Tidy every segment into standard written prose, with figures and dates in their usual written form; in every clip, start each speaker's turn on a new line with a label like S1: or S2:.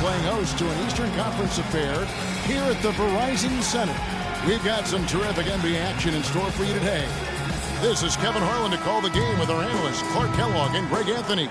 S1: playing host to an Eastern Conference affair here at the Verizon Center. We've got some terrific NBA action in store for you today. This is Kevin Harlan to call the game with our analysts Clark Kellogg and Greg Anthony.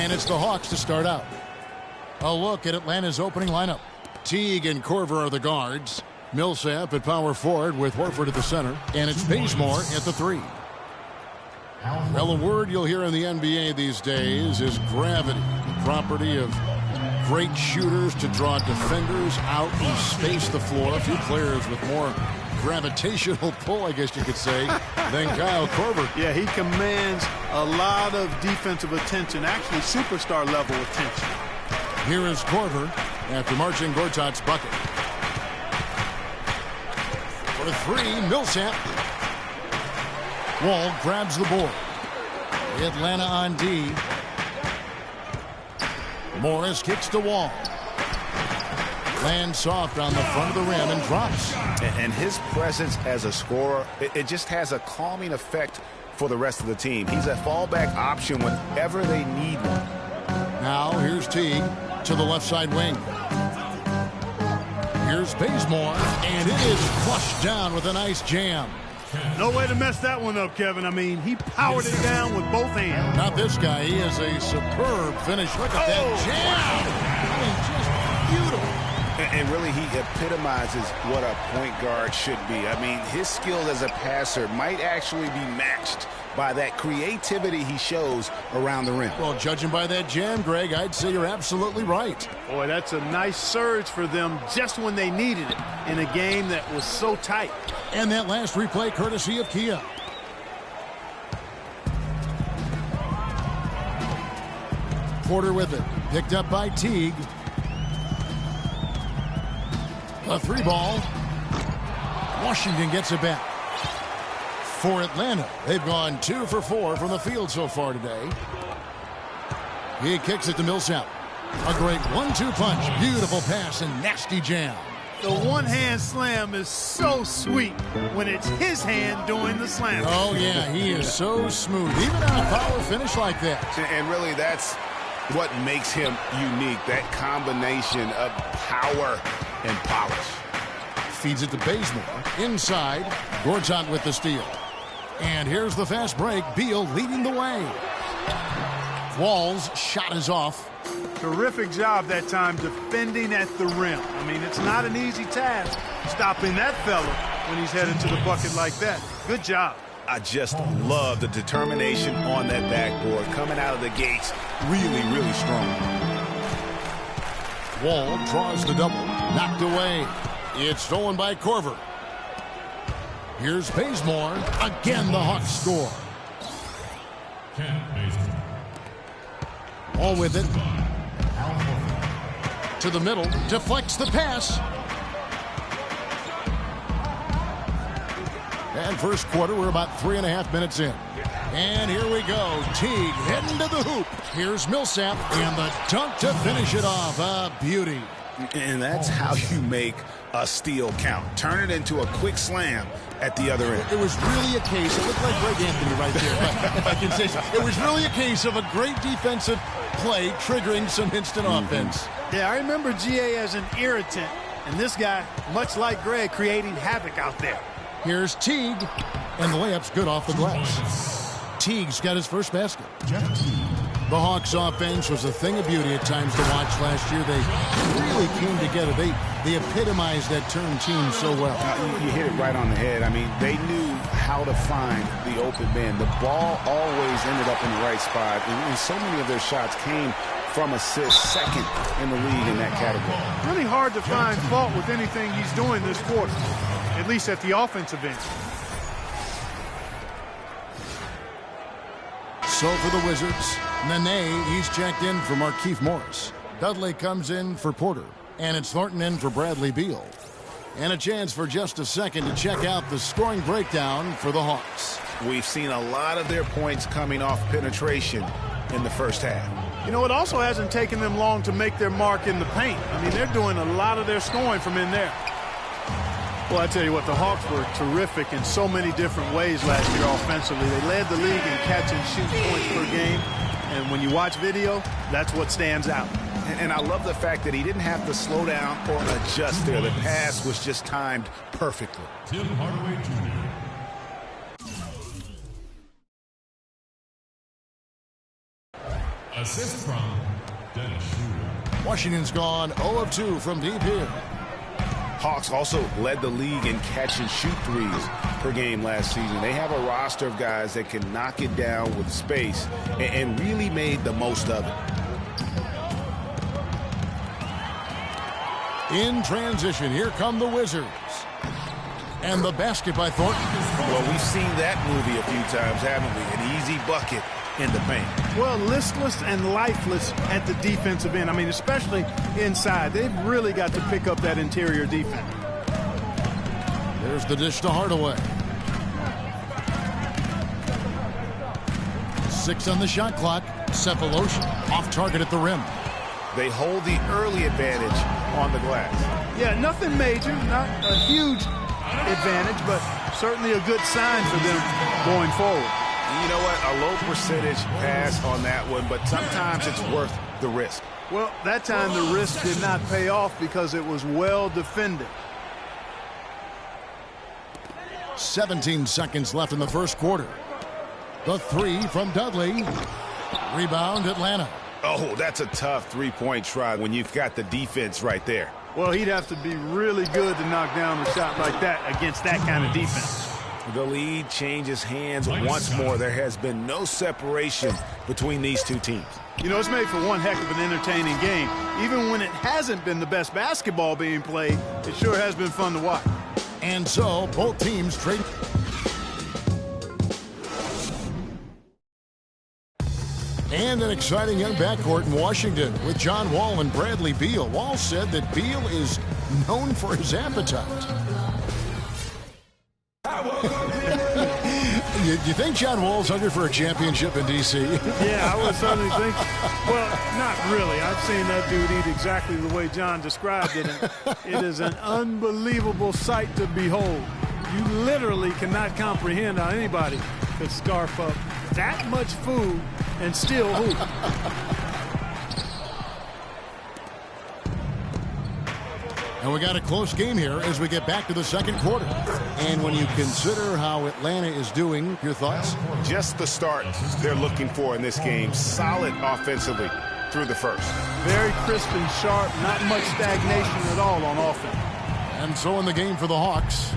S1: And it's the Hawks to start out. A look at Atlanta's opening lineup. Teague and Korver are the guards. Millsap at power forward with Horford at the center. And it's Bazemore at the 3. Well, a word you'll hear in the NBA these days is gravity, the property of great shooters to draw defenders out and space the floor. A few players with more gravitational pull, I guess you could say, than Kyle Korver.
S2: Yeah, he commands a lot of defensive attention, actually superstar level attention.
S1: Here is Korver after Marcin Gortat's bucket. For 3, Millsap. Wall grabs the board. Atlanta on D. Morris kicks to Wall. Lands soft on the front of the rim and drops.
S3: And his presence as a scorer, it just has a calming effect for the rest of the team. He's a fallback option whenever they need one.
S1: Now here's Teague to the left side wing. Here's Bazemore, and it is flushed down with a nice jam.
S2: No way to mess that one up, Kevin. I mean, he powered it down with both hands.
S1: Not this guy. He is a superb finish. Look at that jam. I mean, just beautiful.
S3: And really, he epitomizes what a point guard should be. I mean, his skill as a passer might actually be matched by that creativity he shows around the rim.
S1: Well, judging by that jam, Greg, I'd say you're absolutely right.
S2: Boy, that's a nice surge for them just when they needed it in a game that was so tight.
S1: And that last replay courtesy of Kia. Porter with it. Picked up by Teague. A 3-ball. Washington gets it back. For Atlanta, they've gone 2 for 4 from the field so far today. He kicks it to Millsap. A great 1-2 punch. Beautiful pass and nasty jam.
S2: The one-hand slam is so sweet when it's his hand doing the slam.
S1: Oh, yeah, he is so smooth, even on a power finish like that.
S3: And really, that's what makes him unique, that combination of power and polish.
S1: Feeds it to Bazemore. Inside, Gortat with the steal. And here's the fast break. Beal leading the way. Wall's shot is off.
S2: Terrific job that time defending at the rim. I mean, it's not an easy task stopping that fella when he's headed to the bucket like that. Good job.
S3: I just love the determination on that backboard coming out of the gates. Really, really strong.
S1: Wall draws the double. Knocked away. It's stolen by Korver. Here's Bazemore. Again, the Hawks score. Wall with it. To the middle. Deflects the pass. And first quarter, we're about 3.5 minutes in. And here we go. Teague heading to the hoop. Here's Millsap. And the dunk to finish it off. A beauty.
S3: And that's how you make a steal count. Turn it into a quick slam at the other end.
S1: It was really a case, it looked like Greg Anthony right there, if I can say so. It was really a case of a great defensive play triggering some instant offense.
S2: Yeah, I remember GA as an irritant, and this guy, much like Greg, creating havoc out there.
S1: Here's Teague, and the layup's good off the glass. Teague's got his first basket. The Hawks offense was a thing of beauty at times to watch last year. They really came together. They epitomized that turn team so well.
S3: You hit it right on the head. I mean, they knew how to find the open man. The ball always ended up in the right spot, and so many of their shots came from assists, second in the league in that category.
S2: Really hard to find fault with anything he's doing this quarter, at least at the offensive end.
S1: So for the Wizards, Nene, he's checked in for Markieff Morris. Dudley comes in for Porter. And it's Thornton in for Bradley Beal. And a chance for just a second to check out the scoring breakdown for the Hawks.
S3: We've seen a lot of their points coming off penetration in the first half.
S2: You know, it also hasn't taken them long to make their mark in the paint. I mean, they're doing a lot of their scoring from in there. Well, I tell you what, the Hawks were terrific in so many different ways last year offensively. They led the league in catch and shoot points per game. And when you watch video, that's what stands out.
S3: And I love the fact that he didn't have to slow down or adjust there. The pass was just timed perfectly.
S4: Tim Hardaway Jr. Assist from Dennis Schroeder.
S1: Washington's gone 0 of 2 from deep here.
S3: Hawks also led the league in catch-and-shoot threes per game last season. They have a roster of guys that can knock it down with space and really made the most of it.
S1: In transition, here come the Wizards. And the basket by Thornton.
S3: Well, we've seen that movie a few times, haven't we? An easy bucket in the paint.
S2: Well, listless and lifeless at the defensive end. I mean, especially inside. They've really got to pick up that interior defense.
S1: There's the dish to Hardaway. 6 on the shot clock. Cephalosha off target at the rim.
S3: They hold the early advantage on the glass.
S2: Yeah, nothing major, not a huge advantage, but certainly a good sign for them going forward.
S3: You know what? A low percentage pass on that one, but sometimes it's worth the risk.
S2: Well, that time the risk did not pay off because it was well defended.
S1: 17 seconds left in the first quarter. The 3 from Dudley. Rebound, Atlanta.
S3: Oh, that's a tough three-point try when you've got the defense right there.
S2: Well, he'd have to be really good to knock down a shot like that against that kind of defense.
S3: The lead changes hands once more. There has been no separation between these two teams.
S2: You know, it's made for one heck of an entertaining game. Even when it hasn't been the best basketball being played, it sure has been fun to watch.
S1: And so, both teams trade. And an exciting young backcourt in Washington with John Wall and Bradley Beal. Wall said that Beal is known for his appetite. You think John Wall's hungry for a championship in D.C.?
S2: Yeah, I would certainly think. Well, not really. I've seen that dude eat exactly the way John described it. And it is an unbelievable sight to behold. You literally cannot comprehend how anybody could scarf up that much food and still hoop.
S1: And we got a close game here as we get back to the second quarter. And when you consider how Atlanta is doing, your thoughts?
S3: Just the start they're looking for in this game. Solid offensively through the first.
S2: Very crisp and sharp, not much stagnation at all on offense.
S1: And so in the game for the Hawks,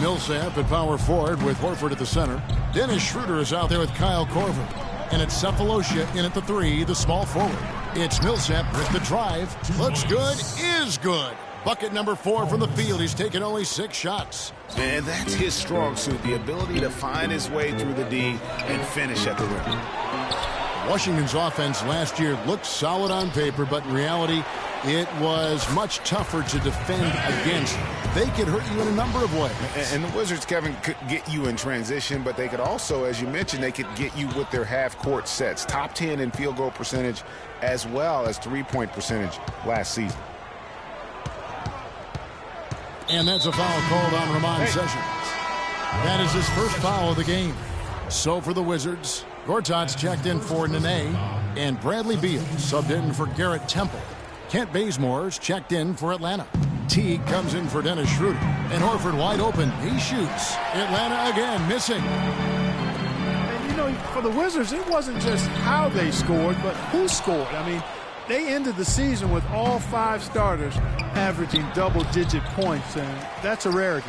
S1: Millsap at power forward with Horford at the center. Dennis Schroeder is out there with Kyle Korver. And it's Cephalosha in at the 3, the small forward. It's Millsap with the drive. Looks good, is good. Bucket number 4 from the field. He's taken only 6 shots.
S3: And that's his strong suit, the ability to find his way through the D and finish at the rim.
S1: Washington's offense last year looked solid on paper, but in reality, it was much tougher to defend against. They could hurt you in a number of ways.
S3: And the Wizards, Kevin, could get you in transition, but they could also, as you mentioned, they could get you with their half-court sets. Top 10 in field goal percentage as well as three-point percentage last season.
S1: And that's a foul called on Ramon Sessions. That is his first foul of the game. So for the Wizards, Gortat's checked in for Nene, and Bradley Beal subbed in for Garrett Temple. Kent Bazemore's checked in for Atlanta. Teague comes in for Dennis Schroeder. And Horford wide open. He shoots. Atlanta again missing.
S2: And you know, for the Wizards, it wasn't just how they scored, but who scored. I mean, they ended the season with all 5 starters averaging double-digit points, and that's a rarity.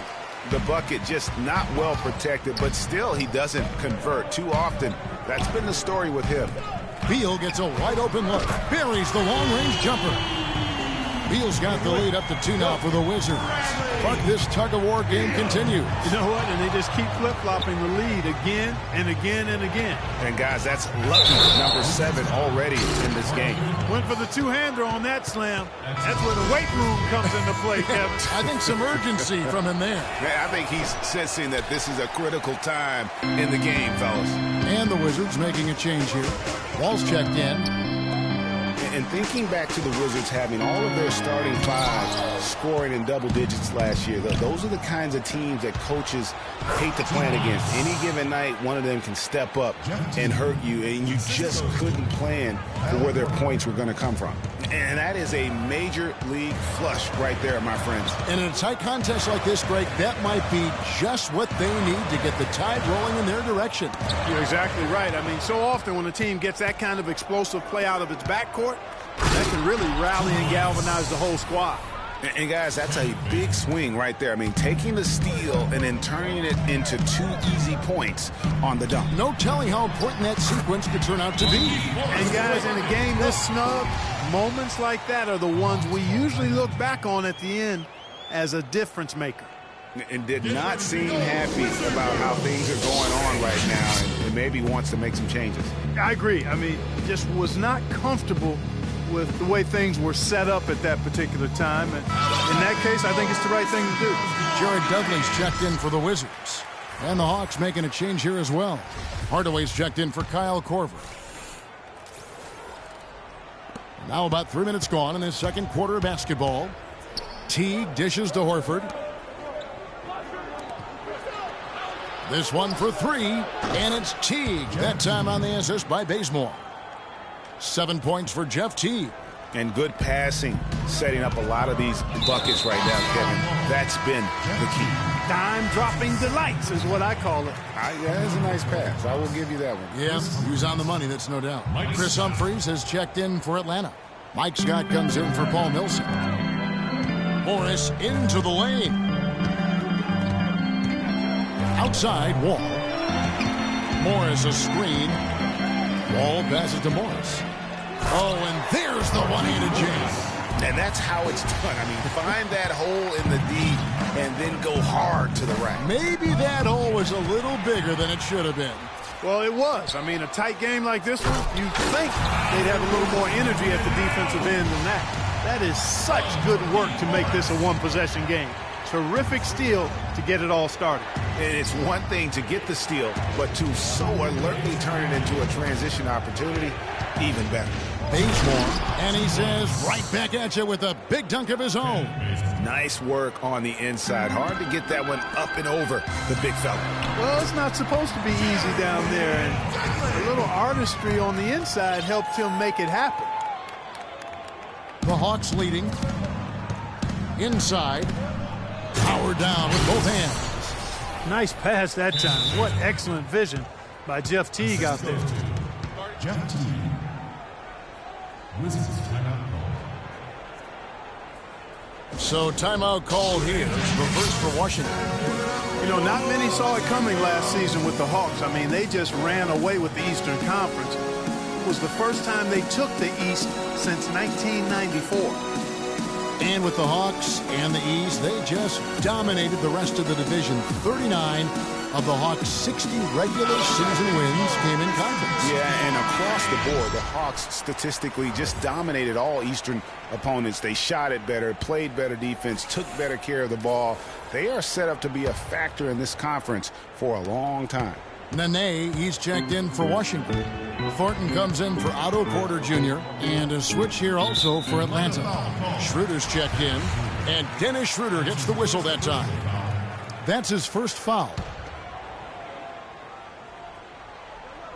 S3: The bucket just not well protected, but still he doesn't convert too often. That's been the story with him.
S1: Beal gets a wide open look. Buries the long-range jumper. Beal's got the lead up to 2 now for the Wizards. But this tug-of-war game continues.
S2: You know what? And they just keep flip-flopping the lead again and again and again.
S3: And, guys, that's lucky number 7 already in this game.
S2: Went for the two-hander on that slam. That's where the weight room comes into play, Kevin.
S1: I think some urgency from him there.
S3: Yeah, I think he's sensing that this is a critical time in the game, fellas.
S1: And the Wizards making a change here. Wall's checked in.
S3: And thinking back to the Wizards having all of their starting 5 scoring in double digits last year, those are the kinds of teams that coaches hate to plan against. Any given night, one of them can step up and hurt you, and you just couldn't plan for where their points were going to come from. And that is a major league flush right there, my friends.
S1: And in a tight contest like this, Greg, that might be just what they need to get the tide rolling in their direction.
S2: You're exactly right. I mean, so often when a team gets that kind of explosive play out of its backcourt, that can really rally and galvanize the whole squad.
S3: And guys, that's a big swing right there. I mean, taking the steal and then turning it into 2 easy points on the dunk.
S1: No telling how important that sequence could turn out to be.
S2: And guys, in a game this snug, moments like that are the ones we usually look back on at the end as a difference maker.
S3: And did not seem happy about how things are going on right now, and maybe wants to make some changes.
S2: I agree. I mean, just was not comfortable with the way things were set up at that particular time. And in that case, I think it's the right thing to do.
S1: Jared Dudley's checked in for the Wizards. And the Hawks making a change here as well. Hardaway's checked in for Kyle Korver. Now about 3 minutes gone in this second quarter of basketball. Teague dishes to Horford. This one for 3, and it's Teague. That time on the assist by Bazemore. 7 points for Jeff Teague.
S3: And good passing, setting up a lot of these buckets right now, Kevin. That's been the key.
S2: Dime-dropping delights is what I call it.
S3: Yeah, that's a nice pass. I will give you that one.
S1: Yeah, he was on the money, that's no doubt. Chris Humphries has checked in for Atlanta. Mike Scott comes in for Paul Millsap. Morris into the lane. Outside, Wall. Morris a screen. Wall passes to Morris. Oh, and there's the one-handed jam.
S3: And that's how it's done. I mean, find that hole in the D and then go hard to the rack.
S1: Maybe that hole was a little bigger than it should have been.
S2: Well, it was. I mean, a tight game like this one, you'd think they'd have a little more energy at the defensive end than that. That is such good work to make this a one-possession game. Terrific steal to get it all started.
S3: And it's one thing to get the steal, but to so alertly turn it into a transition opportunity, even better.
S1: Bazemore, and he says right back at you with a big dunk of his own.
S3: Nice work on the inside. Hard to get that one up and over the big fella.
S2: Well, it's not supposed to be easy down there, and a little artistry on the inside helped him make it happen.
S1: The Hawks leading. Inside. Power down with both hands.
S2: Nice pass that time. What excellent vision by Jeff Teague out there.
S4: Jeff Teague. Wizards timeout call.
S1: So timeout called here. The first for Washington.
S2: You know, not many saw it coming last season with the Hawks. I mean, they just ran away with the Eastern Conference. It was the first time they took the East since 1994.
S1: And with the Hawks and the East, they just dominated the rest of the division. 39 of the Hawks' 60 regular season wins came in conference.
S3: Yeah, and across the board, the Hawks statistically just dominated all Eastern opponents. They shot it better, played better defense, took better care of the ball. They are set up to be a factor in this conference for a long time.
S1: Nene, he's checked in for Washington. Thornton comes in for Otto Porter Jr. And a switch here also for Atlanta. Schroeder's checked in, and Dennis Schroeder gets the whistle that time. That's his first foul.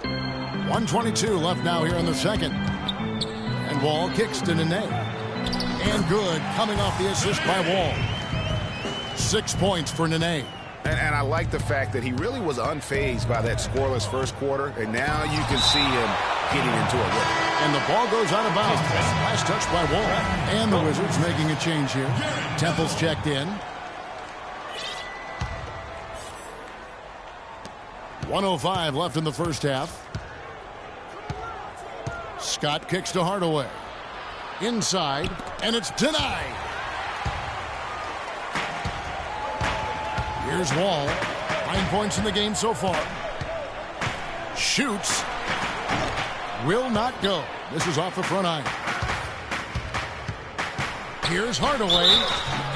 S1: 1:22 left now here in the second. And Wall kicks to Nene. And good, coming off the assist by Wall. 6 points for Nene.
S3: And I like the fact that he really was unfazed by that scoreless first quarter, and now you can see him getting into a rhythm.
S1: And the ball goes out of bounds. Last touch by Wall. And the Wizards making a change here. Temple's checked in. 1:05 left in the first half. Scott kicks to Hardaway. Inside, and it's denied. Here's Wall. 9 points in the game so far. Shoots. Will not go. This is off the front iron. Here's Hardaway.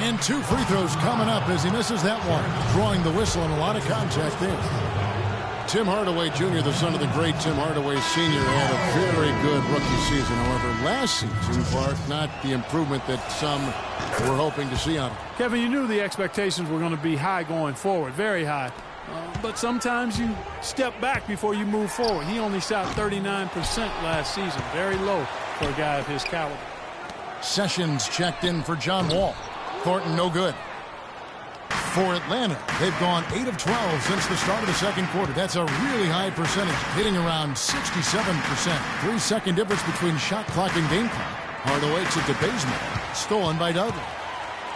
S1: And 2 free throws coming up as he misses that one. Drawing the whistle and a lot of contact there. Tim Hardaway Jr., the son of the great Tim Hardaway Sr., had a very good rookie season. However, last season, Clark, not the improvement that some were hoping to see on him.
S2: Kevin, you knew the expectations were going to be high going forward, very high. But sometimes you step back before you move forward. He only shot 39% last season, very low for a guy of his caliber.
S1: Sessions checked in for John Wall. Thornton no good. For Atlanta, they've gone 8 of 12 since the start of the second quarter. That's a really high percentage, hitting around 67%. 3-second difference between shot clock and game clock. Hardaway to Bazemore. Stolen by Dudley.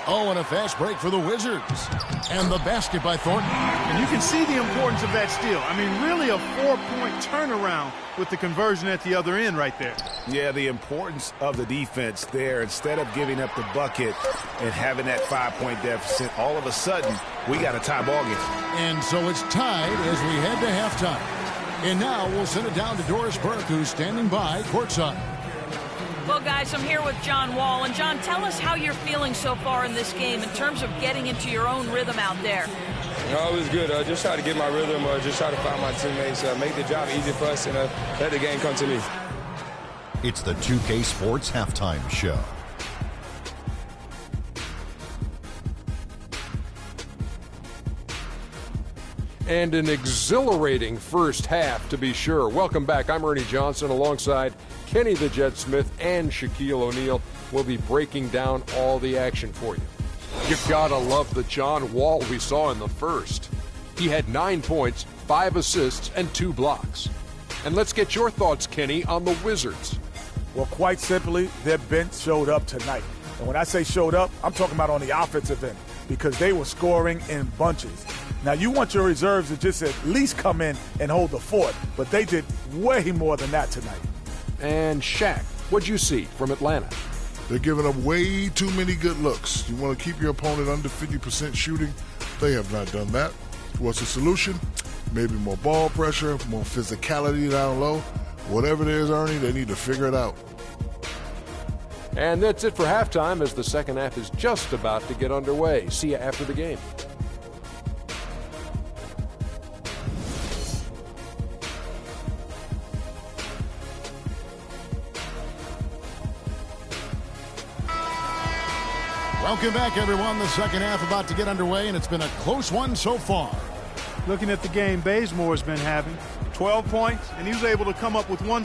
S1: Oh, and a fast break for the Wizards. And the basket by Thornton.
S2: And you can see the importance of that steal. I mean, really a 4-point turnaround with the conversion at the other end right there.
S3: Yeah, the importance of the defense there. Instead of giving up the bucket and having that 5-point deficit, all of a sudden, we got a tie ball game.
S1: And so it's tied as we head to halftime. And now we'll send it down to Doris Burke, who's standing by courtside.
S5: Well, guys, I'm here with John Wall. And, John, tell us how you're feeling so far in this game in terms of getting into your own rhythm out there.
S6: No, it was good. Just try to get my rhythm, just try to find my teammates, make the job easy for us, and let the game come to me.
S4: It's the 2K Sports Halftime Show.
S7: And an exhilarating first half, to be sure. Welcome back. I'm Ernie Johnson alongside Kenny the Jet Smith and Shaquille O'Neal. We'll be breaking down all the action for you. You've got to love the John Wall we saw in the first. He had 9 points, 5 assists, and 2 blocks. And let's get your thoughts, Kenny, on the Wizards.
S8: Well, quite simply, their bench showed up tonight. And when I say showed up, I'm talking about on the offensive end because they were scoring in bunches. Now, you want your reserves to just at least come in and hold the fort, but they did way more than that tonight.
S7: And Shaq, what'd you see from Atlanta?
S9: They're giving up way too many good looks. You want to keep your opponent under 50% shooting? They have not done that. What's the solution? Maybe more ball pressure, more physicality down low. Whatever it is, Ernie, they need to figure it out.
S7: And that's it for halftime as the second half is just about to get underway. See you after the game.
S1: Welcome back, everyone. The second half about to get underway, and it's been a close one so far.
S2: Looking at the game Bazemore's been having, 12 points, and he was able to come up with one.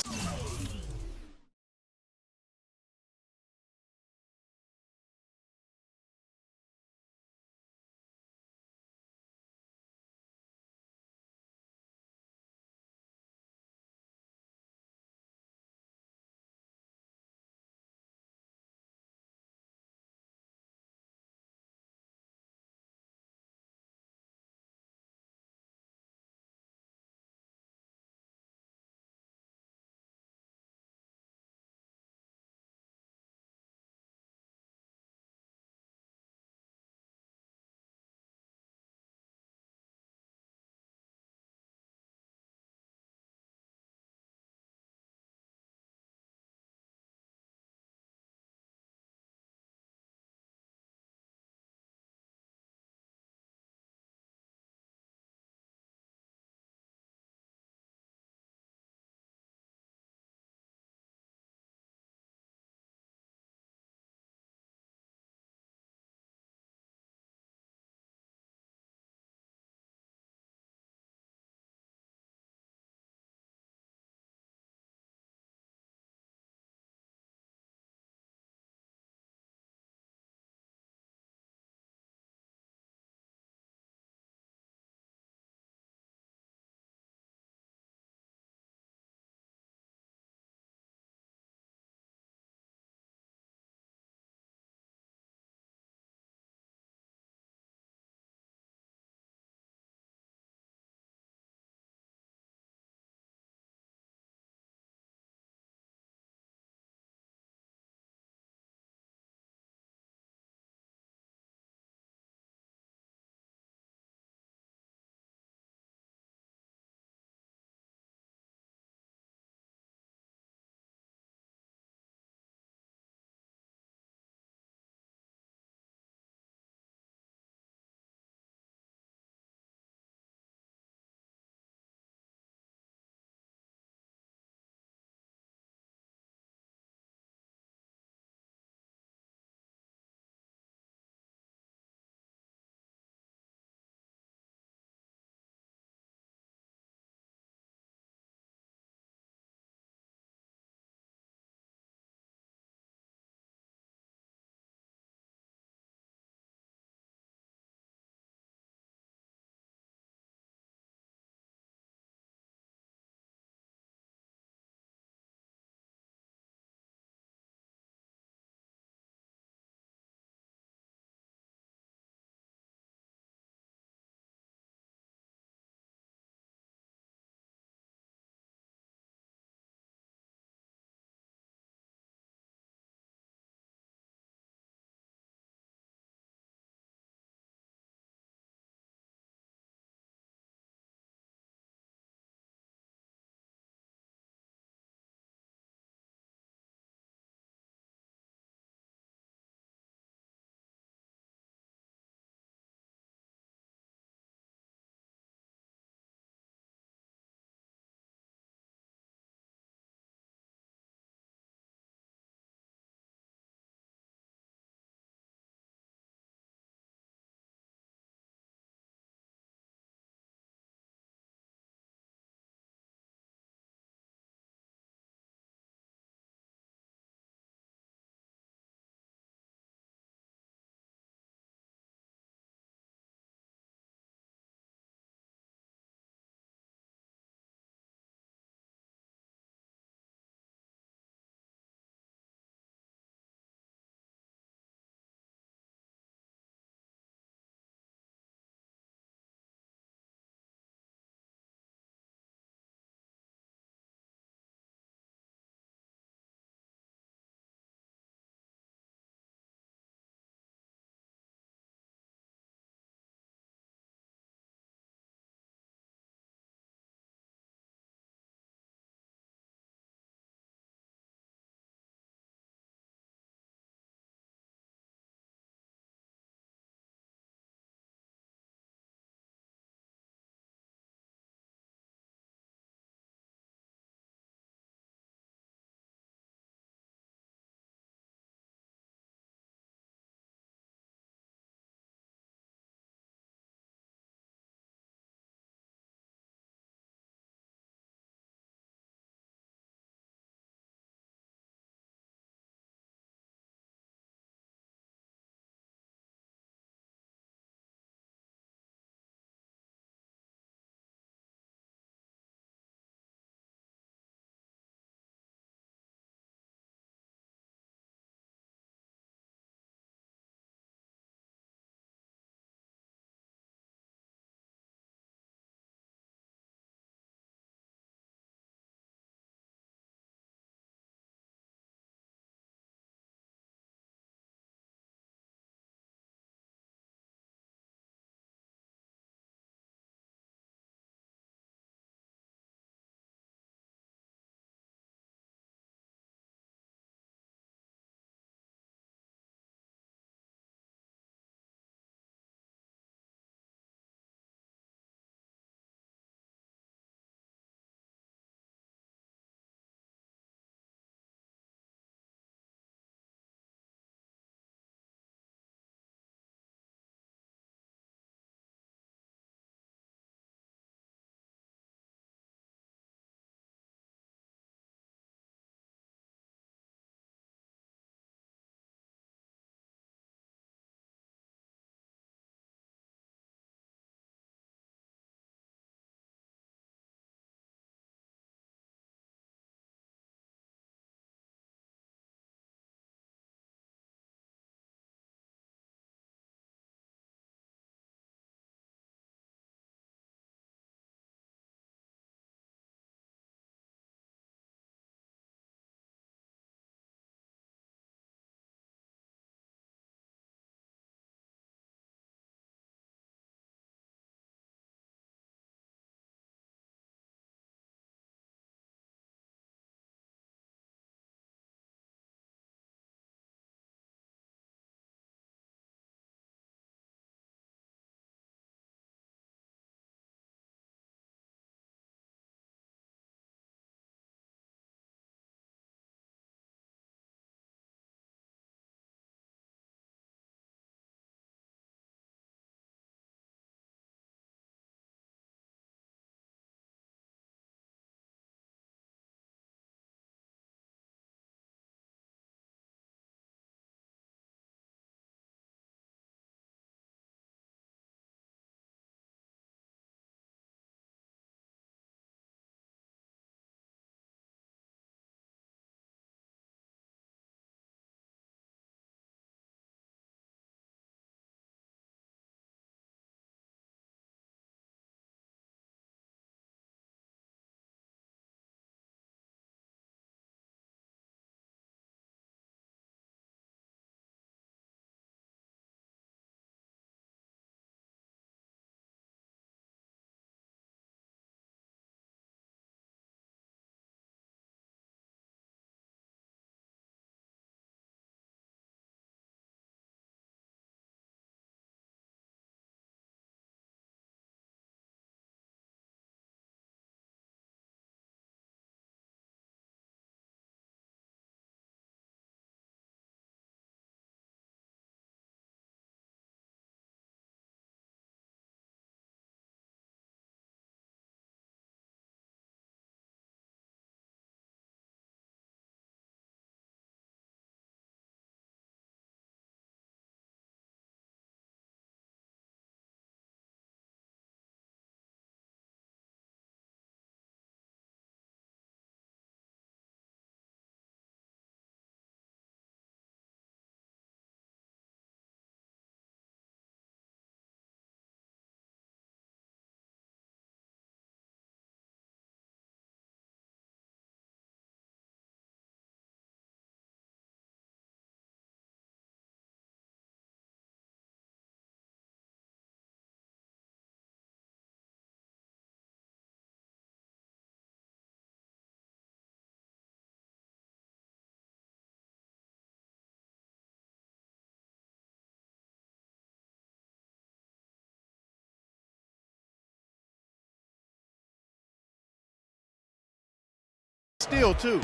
S2: steal, too.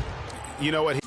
S3: You know what?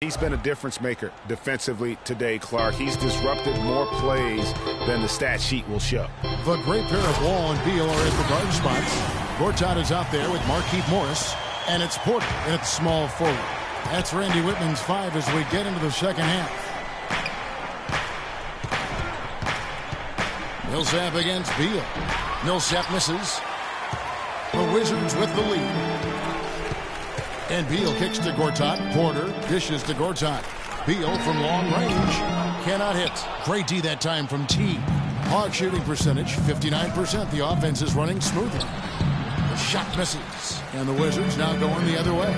S3: He's been a difference maker defensively today, Clark. He's disrupted more plays than the stat sheet will show.
S1: The great pair of Wall and Beal are at the guard spots. Gortat is out there with Markieff Morris, and it's Porter at small forward. That's Randy Whitman's 5 as we get into the second half. Millsap against Beal. Millsap misses. The Wizards with the lead. And Beal kicks to Gortat. Porter dishes to Gortat. Beal from long range cannot hit. Great D that time from T. Hog shooting percentage 59%. The offense is running smoothly. The shot misses. And the Wizards now going the other way.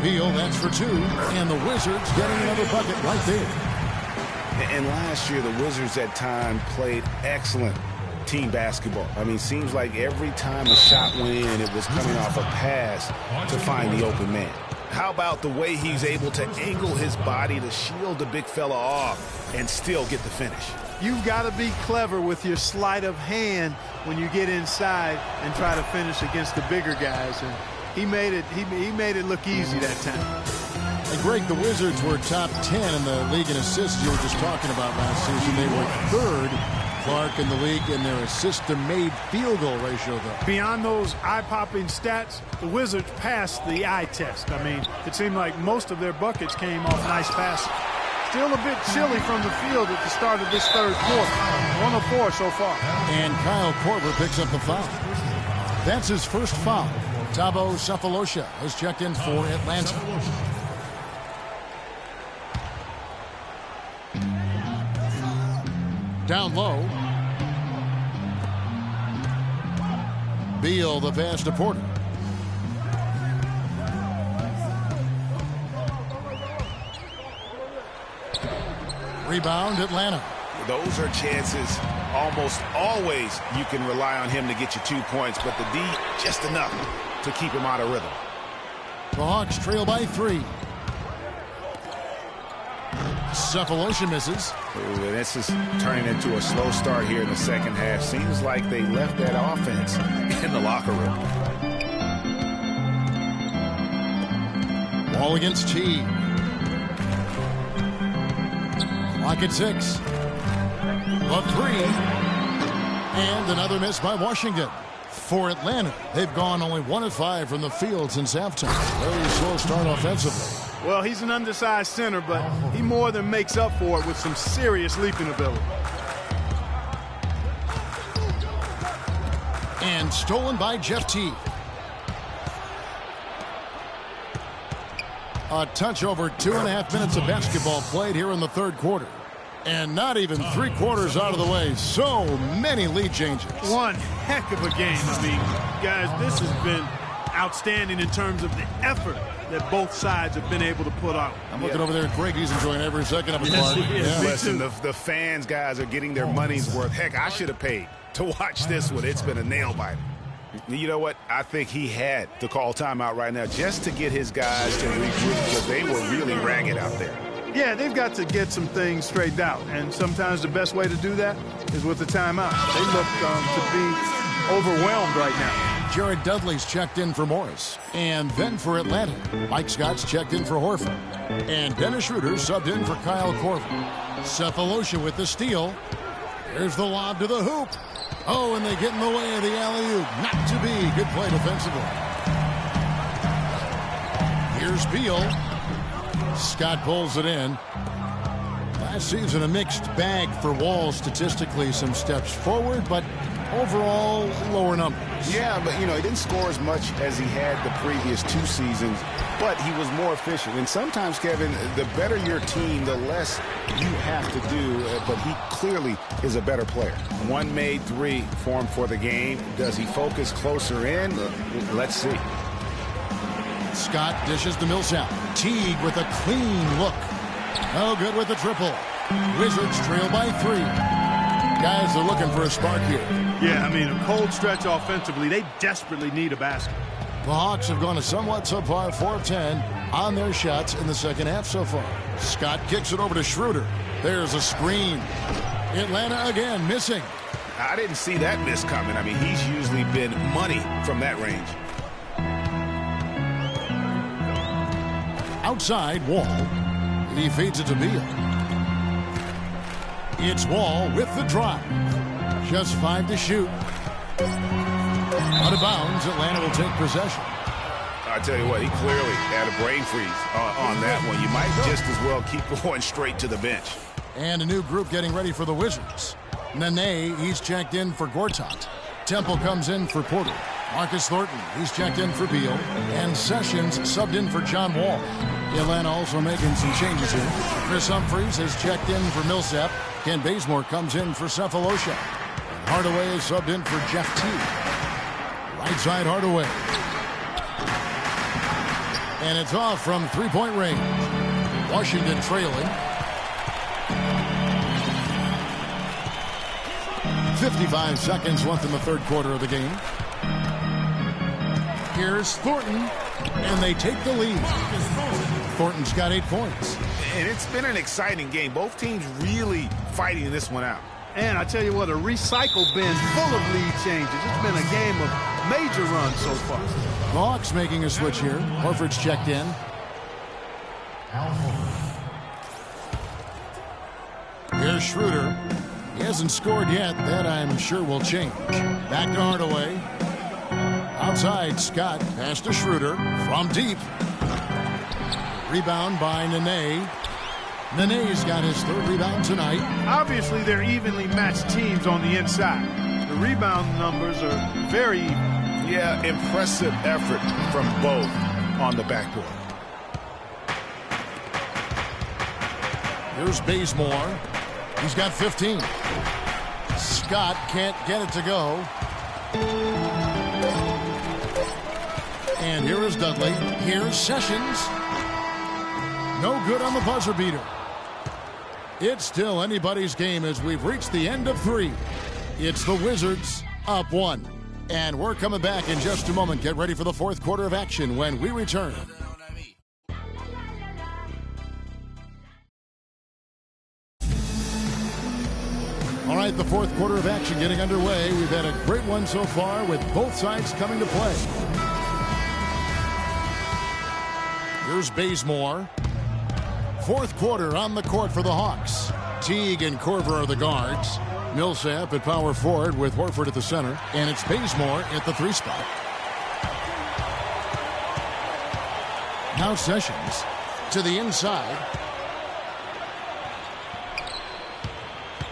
S1: Beal, that's for 2. And the Wizards getting another bucket right there.
S3: And last year, the Wizards at times played excellent team basketball. I mean, seems like every time a shot went in, it was coming off a pass to find the open man. How about the way he's able to angle his body to shield the big fella off and still get the finish?
S2: You've got to be clever with your sleight of hand when you get inside and try to finish against the bigger guys. And he made it look easy that time.
S1: And Greg, the Wizards were top 10 in the league in assists you were just talking about last season. They were 3rd, Clark, in the league in their assist-to-made field goal ratio, though.
S2: Beyond those eye-popping stats, the Wizards passed the eye test. I mean, it seemed like most of their buckets came off nice passes. Still a bit chilly from the field at the start of this third quarter. 1 of 4 so far. And
S1: Kyle Korver picks up the foul. That's his first foul. Thabo Sefolosha has checked in for Atlanta. Down low. Beal, the pass to Porter. Rebound, Atlanta.
S3: Those are chances almost always you can rely on him to get you 2 points, but the D just enough to keep him out of rhythm.
S1: The Hawks trail by 3. Sefolosha misses.
S3: Ooh, this is turning into a slow start here in the second half. Seems like they left that offense in the locker room.
S1: Ball against T. Clock at 6. A 3. And another miss by Washington. For Atlanta, they've gone only 1 of 5 from the field since halftime. Very slow start offensively.
S2: Well, he's an undersized center, but he more than makes up for it with some serious leaping ability.
S1: And stolen by Jeff T. A touch over 2.5 minutes of basketball played here in the third quarter. And not even 3 quarters out of the way. So many lead changes.
S2: One heck of a game. I mean, guys, this has been outstanding in terms of the effort that both sides have been able to put out.
S1: I'm looking over there at Greg. He's enjoying every second of it, Mark.
S3: Listen, the fans, guys, are getting their money's worth. Heck, I should have paid to watch this one. It's been a nail-biter. You know what? I think he had to call timeout right now just to get his guys to regroup because they were really ragged out there.
S2: Yeah, they've got to get some things straightened out, and sometimes the best way to do that is with the timeout. They look to be overwhelmed right now.
S1: Jared Dudley's checked in for Morris. And then for Atlanta, Mike Scott's checked in for Horford. And Dennis Schroeder subbed in for Kyle Korver. Cephalosha with the steal. There's the lob to the hoop. Oh, and they get in the way of the alley-oop. Not to be. Good play defensively. Here's Beal. Scott pulls it in. Last season, a mixed bag for Wall statistically. Some steps forward, but overall, lower numbers.
S3: Yeah, but, you know, he didn't score as much as he had the previous 2 seasons, but he was more efficient. And sometimes, Kevin, the better your team, the less you have to do, but he clearly is a better player. 1 made 3 for him for the game. Does he focus closer in? Let's see.
S1: Scott dishes to Millsap. Teague with a clean look. No good with the triple. Wizards trail by 3. Guys are looking for a spark here.
S2: Yeah, I mean, a cold stretch offensively. They desperately need a basket.
S1: The Hawks have gone a somewhat subpar 4 of 10 on their shots in the second half so far. Scott kicks it over to Schroeder. There's a screen. Atlanta again missing.
S3: I didn't see that miss coming. I mean, he's usually been money from that range.
S1: Outside, Wall. And he feeds it to Beal. It's Wall with the drive. Just 5 to shoot. Out of bounds, Atlanta will take possession.
S3: I tell you what, he clearly had a brain freeze on that one. You might just as well keep going straight to the bench.
S1: And a new group getting ready for the Wizards. Nene, he's checked in for Gortat. Temple comes in for Porter. Marcus Thornton, he's checked in for Beal. And Sessions subbed in for John Wall. Atlanta also making some changes here. Chris Humphries has checked in for Millsap. Ken Bazemore comes in for Cephalosha. Hardaway is subbed in for Jeff Teague. Right side Hardaway. And it's off from three-point range. Washington trailing. 55 seconds left in the third quarter of the game. Here's Thornton, and they take the lead. Thornton's got 8 points.
S3: And it's been an exciting game. Both teams really fighting this one out.
S2: And I tell you what, a recycle bin full of lead changes. It's been a game of major runs so far.
S1: The Hawks making a switch here. Horford's checked in. Here's Schroeder. He hasn't scored yet. That, I'm sure, will change. Back to Hardaway. Outside, Scott. Pass to Schroeder. From deep. Rebound by Nene. Nene's got his 3rd rebound tonight.
S2: Obviously, they're evenly matched teams on the inside. The rebound numbers are very even.
S3: Yeah, impressive effort from both on the backboard.
S1: Here's Bazemore. He's got 15. Scott can't get it to go. And here is Dudley. Here's Sessions. No good on the buzzer beater. It's still anybody's game as we've reached the end of 3. It's the Wizards up 1. And we're coming back in just a moment. Get ready for the fourth quarter of action when we return. All right, the fourth quarter of action getting underway. We've had a great one so far with both sides coming to play. Here's Bazemore. Fourth quarter on the court for the Hawks. Teague and Korver are the guards. Millsap at power forward with Horford at the center. And it's Bazemore at the 3 spot. Now Sessions to the inside.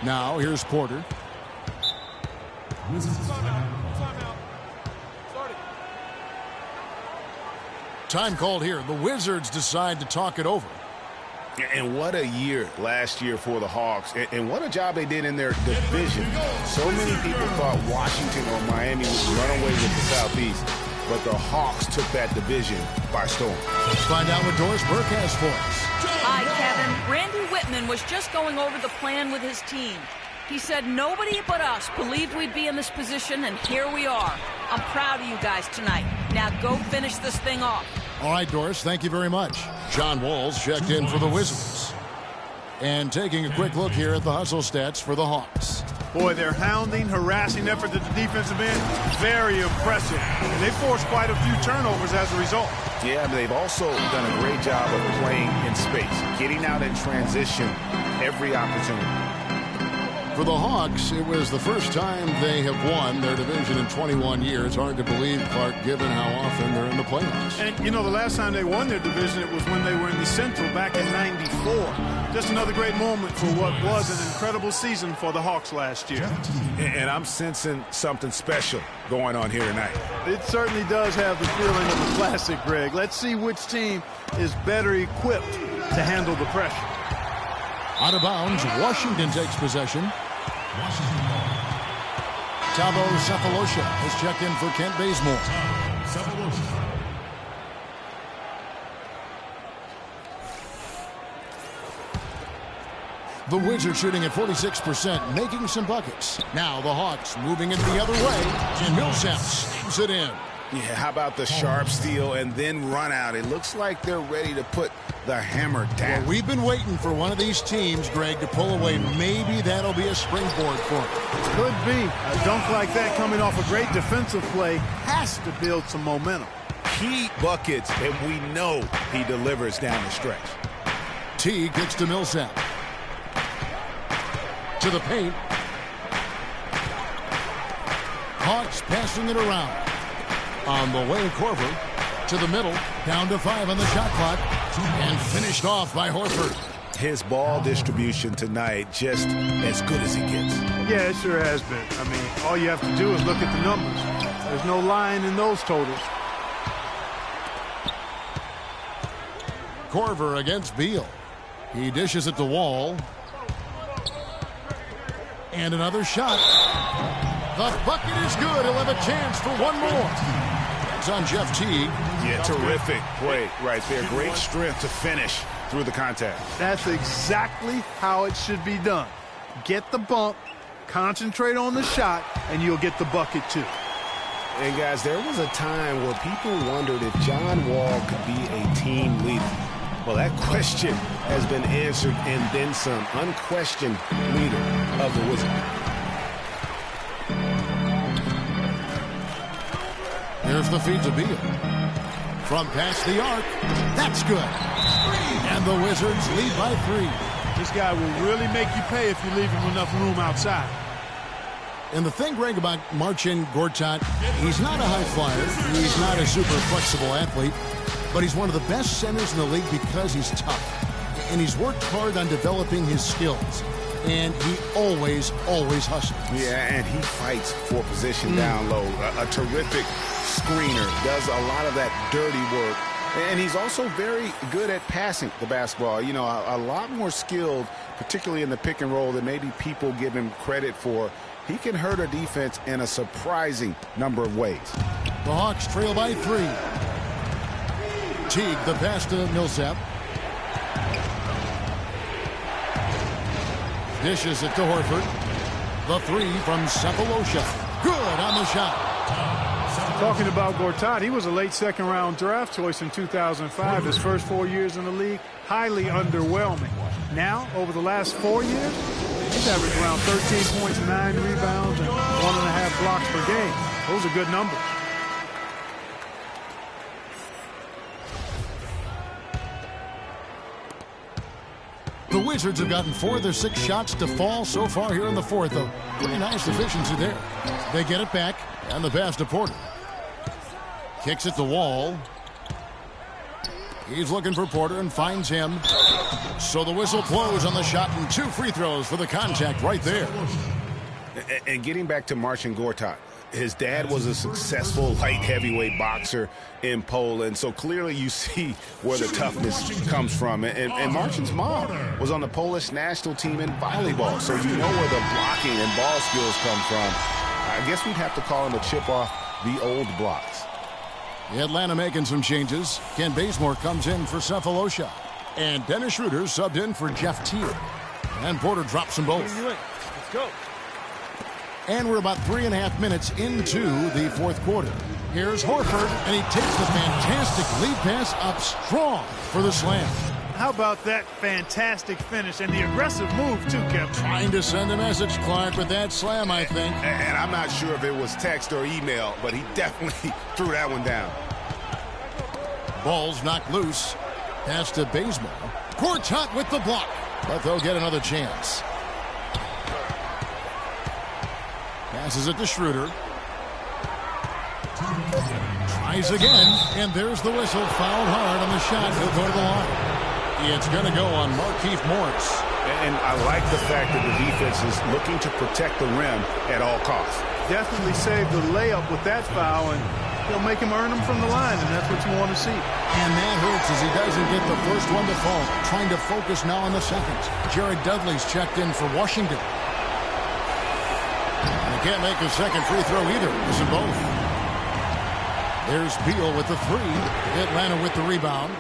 S1: Now here's Porter. Time called here. The Wizards decide to talk it over.
S3: And what a year last year for the Hawks. And what a job they did in their division. So many people thought Washington or Miami would run away with the Southeast. but the Hawks took that division by storm.
S1: Let's find out what Doris Burke has for us.
S5: Hi, Kevin. Randy Whitman was just going over the plan with his team. He said nobody but us believed we'd be in this position, and here we are. I'm proud of you guys tonight. Now go finish this thing off.
S1: All right, Doris, thank you very much. John Walls checked in for the Wizards. And taking a quick look here at the hustle stats for the Hawks.
S2: Boy, their hounding, harassing effort at the defensive end, very impressive. And they forced quite a few turnovers as a result.
S3: Yeah, but they've also done a great job of playing in space, getting out in transition every opportunity.
S1: For the Hawks, it was the first time they have won their division in 21 years. Hard to believe, Clark, given how often they're in the playoffs.
S2: And, you know, the last time they won their division, it was when they were in the Central back in '94. Just another great moment for what was an incredible season for the Hawks last year.
S3: And I'm sensing something special going on here tonight.
S2: It certainly does have the feeling of a classic, Greg. Let's see which team is better equipped to handle the pressure.
S1: Out of bounds, Washington takes possession. Tabo Cephalosha has checked in for Kent Bazemore. The Wizards shooting at 46%, making some buckets. Now the Hawks moving it the other way, and Millsap slams it in.
S3: Yeah, how about the sharp steal and then run out? It looks like they're ready to put the hammer down.
S1: Well, we've been waiting for one of these teams, Greg, to pull away. Maybe that'll be a springboard for them.
S2: Could be. A dunk like that coming off a great defensive play has to build some momentum.
S3: Key buckets, and we know he delivers down the stretch.
S1: Teague gets to Millsap. To the paint. Hawks passing it around. On the way, Korver to the middle, down to 5 on the shot clock, and finished off by Horford.
S3: His ball distribution tonight just as good as it gets.
S2: Yeah, it sure has been. I mean, all you have to do is look at the numbers. There's no lying in those totals.
S1: Korver against Beal. He dishes it to Wall. And another shot. The bucket is good. He'll have a chance for one more. It's on Jeff Teague.
S3: Yeah, terrific play right there. Great strength to finish through the contact.
S2: That's exactly how it should be done. Get the bump, concentrate on the shot, and you'll get the bucket too.
S3: And guys, there was a time where people wondered if John Wall could be a team leader. Well, that question has been answered and then some. Unquestioned leader of the Wizards.
S1: Here's the feed to Beal. From past the arc. That's good. And the Wizards lead by 3.
S2: This guy will really make you pay if you leave him enough room outside.
S1: And the thing, Greg, about Marcin Gortat, he's not a high flyer. He's not a super flexible athlete. But he's one of the best centers in the league because he's tough. And he's worked hard on developing his skills. And he always hustles.
S3: Yeah, and he fights for position down low. A terrific screener, does a lot of that dirty work. And he's also very good at passing the basketball. You know, a lot more skilled, particularly in the pick and roll, than maybe people give him credit for. He can hurt a defense in a surprising number of ways.
S1: The Hawks trail by 3. Teague, the pass to Millsap. Dishes it to Horford. The 3 from Cephalosha. Good on the shot.
S2: Talking about Gortat, he was a late second-round draft choice in 2005. His first 4 years in the league, highly underwhelming. Now, over the last 4 years, he's averaged around 13 points, 9 rebounds, and 1.5 blocks per game. Those are good numbers.
S1: The Wizards have gotten 4 of their 6 shots to fall so far here in the 4th, though. Pretty nice efficiency there. They get it back, and the pass to Porter. Kicks it to Wall. He's looking for Porter and finds him. So the whistle blows on the shot, and 2 free throws for the contact right there.
S3: And getting back to Marcin Gortat, his dad was a successful light heavyweight boxer in Poland, so clearly you see where the toughness comes from. And Marcin's mom was on the Polish national team in volleyball, so you know where the blocking and ball skills come from. I guess we'd have to call him a chip off the old blocks.
S1: Atlanta making some changes. Ken Bazemore comes in for Cephalosha. And Dennis Schroeder subbed in for Jeff Teal. And Porter drops them both.
S2: Let's go.
S1: And we're about 3.5 minutes into the fourth quarter. Here's Horford, and he takes the fantastic lead pass up strong for the slam.
S2: How about that fantastic finish and the aggressive move, too, Kevin?
S1: Trying to send a message, Clark, with that slam, I think.
S3: And I'm not sure if it was text or email, but he definitely threw that one down.
S1: Ball's knocked loose. Pass to Bazemore. Gortat with the block, but they'll get another chance. Passes it to Schroeder. Tries again, and there's the whistle. Fouled hard on the shot. He'll go to the line. It's going to go on Markieff Morris.
S3: And I like the fact that the defense is looking to protect the rim at all costs.
S2: Definitely saved the layup with that foul, and he'll make him earn them from the line, and that's what you want to see.
S1: And that hurts as he doesn't get the first one to fall. Trying to focus now on the second. Jared Dudley's checked in for Washington. And he can't make a second free throw either. Missing both. There's Beal with the three. Atlanta with the rebound.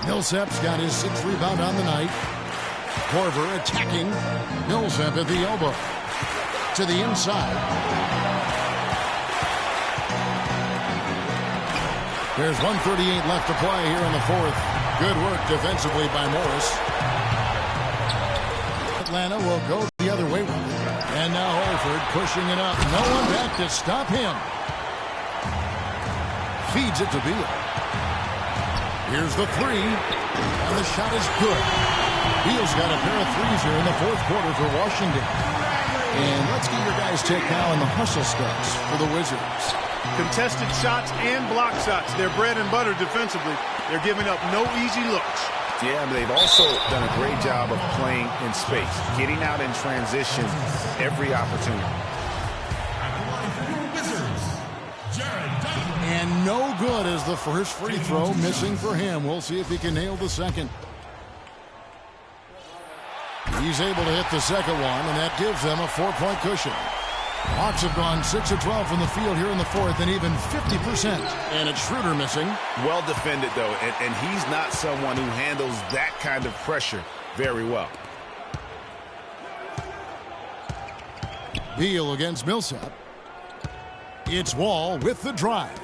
S1: Millsap's got his 6th rebound on the night. Korver attacking. Millsap at the elbow. To the inside. There's 1:38 left to play here in the fourth. Good work defensively by Morris. Atlanta will go the other way with it. And now Horford pushing it up. No one back to stop him. Feeds it to Beal. Here's the three. And the shot is good. Beal's got a pair of threes here in the fourth quarter for Washington. And let's get your guys' take now on the hustle steps for the Wizards.
S2: Contested shots and block shots. They're bread and butter defensively. They're giving up no easy looks.
S3: Yeah, but they've also done a great job of playing in space, getting out in transition every opportunity.
S1: And no good as the first free throw missing for him. We'll see if he can nail the second. He's able to hit the second one, and that gives them a 4-point cushion. Hawks have gone 6 of 12 from the field here in the fourth, and even 50%. And it's Schroeder missing.
S3: Well defended, though, and he's not someone who handles that kind of pressure very well.
S1: Beal against Millsap. It's Wall with the drive.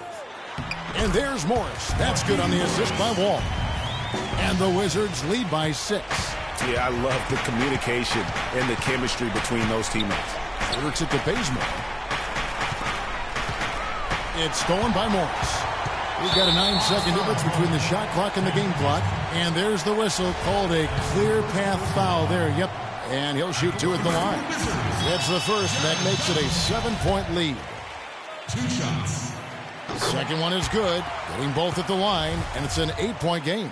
S1: And there's Morris. That's good on the assist by Wall. And the Wizards lead by 6.
S3: Yeah, I love the communication and the chemistry between those teammates.
S1: Works it to Bazemore. It's stolen by Morris. We've got a 9-second difference between the shot clock and the game clock. And there's the whistle called a clear path foul there. Yep. And he'll shoot 2 at the line. It's the first. That makes it a 7-point lead.
S10: 2 shots.
S1: Second one is good. Getting both at the line. And it's an 8-point game.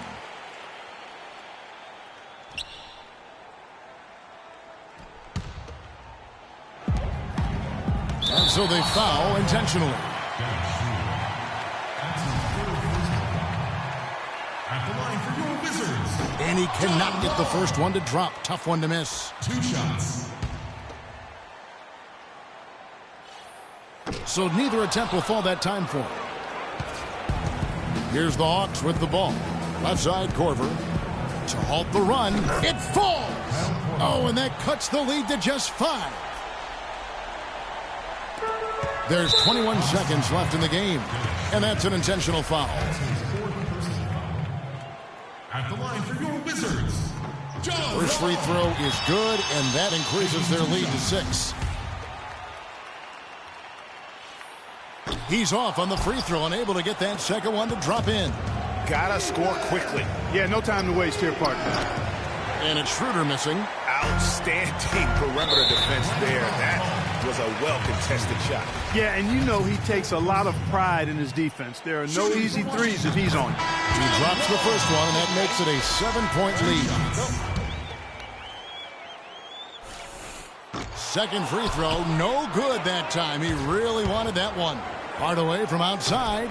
S1: And so they foul intentionally.
S10: At the line for your Wizards.
S1: And he cannot get the first one to drop. Tough one to miss.
S10: 2 shots.
S1: So neither attempt will fall that time for him. Here's the Hawks with the ball. Left side, Korver. To halt the run. It falls! Oh, and that cuts the lead to just 5. There's 21 seconds left in the game. And that's an intentional foul.
S10: At the line for your Wizards.
S1: First free throw is good, and that increases their lead to 6. He's off on the free throw, unable to get that second one to drop in.
S3: Gotta score quickly.
S2: Yeah, no time to waste here, partner.
S1: And it's Schroeder missing.
S3: Outstanding perimeter defense there. That was a well-contested shot.
S2: Yeah, and you know he takes a lot of pride in his defense. There are no easy threes if he's on.
S1: He drops the first one, and that makes it a 7-point lead. Second free throw, no good that time. He really wanted that one. Hardaway from outside.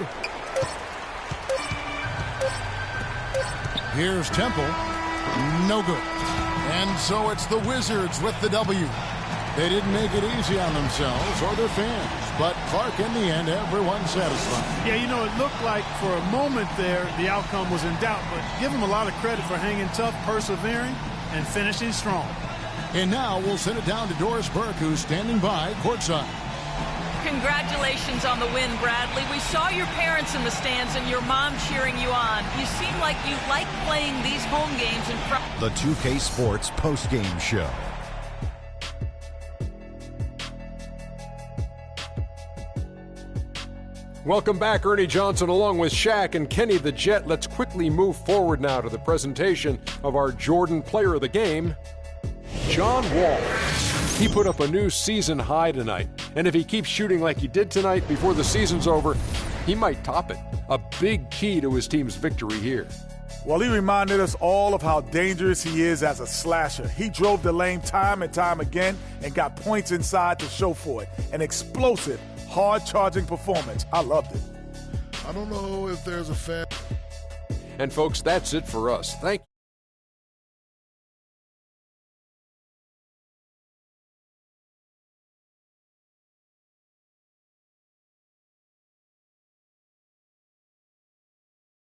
S1: Here's Temple. No good. And so it's the Wizards with the W. They didn't make it easy on themselves or their fans. but Clark, in the end, everyone's satisfied.
S2: Yeah, you know, it looked like for a moment there the outcome was in doubt, but give him a lot of credit for hanging tough, persevering, and finishing strong.
S1: And now we'll send it down to Doris Burke, who's standing by courtside.
S5: Congratulations on the win, Bradley. We saw your parents in the stands and your mom cheering you on. You seem like you like playing these home games in front.
S4: The 2K Sports postgame show.
S7: Welcome back, Ernie Johnson, along with Shaq and Kenny the Jet. Let's quickly move forward now to the presentation of our Jordan Player of the Game, John Wall. He put up a new season high tonight, and if he keeps shooting like he did tonight before the season's over, he might top it. A big key to his team's victory here.
S8: Well, he reminded us all of how dangerous he is as a slasher. He drove the lane time and time again and got points inside to show for it. An explosive, hard-charging performance. I loved it.
S9: I don't know if there's a fan.
S7: And folks, that's it for us. Thank you.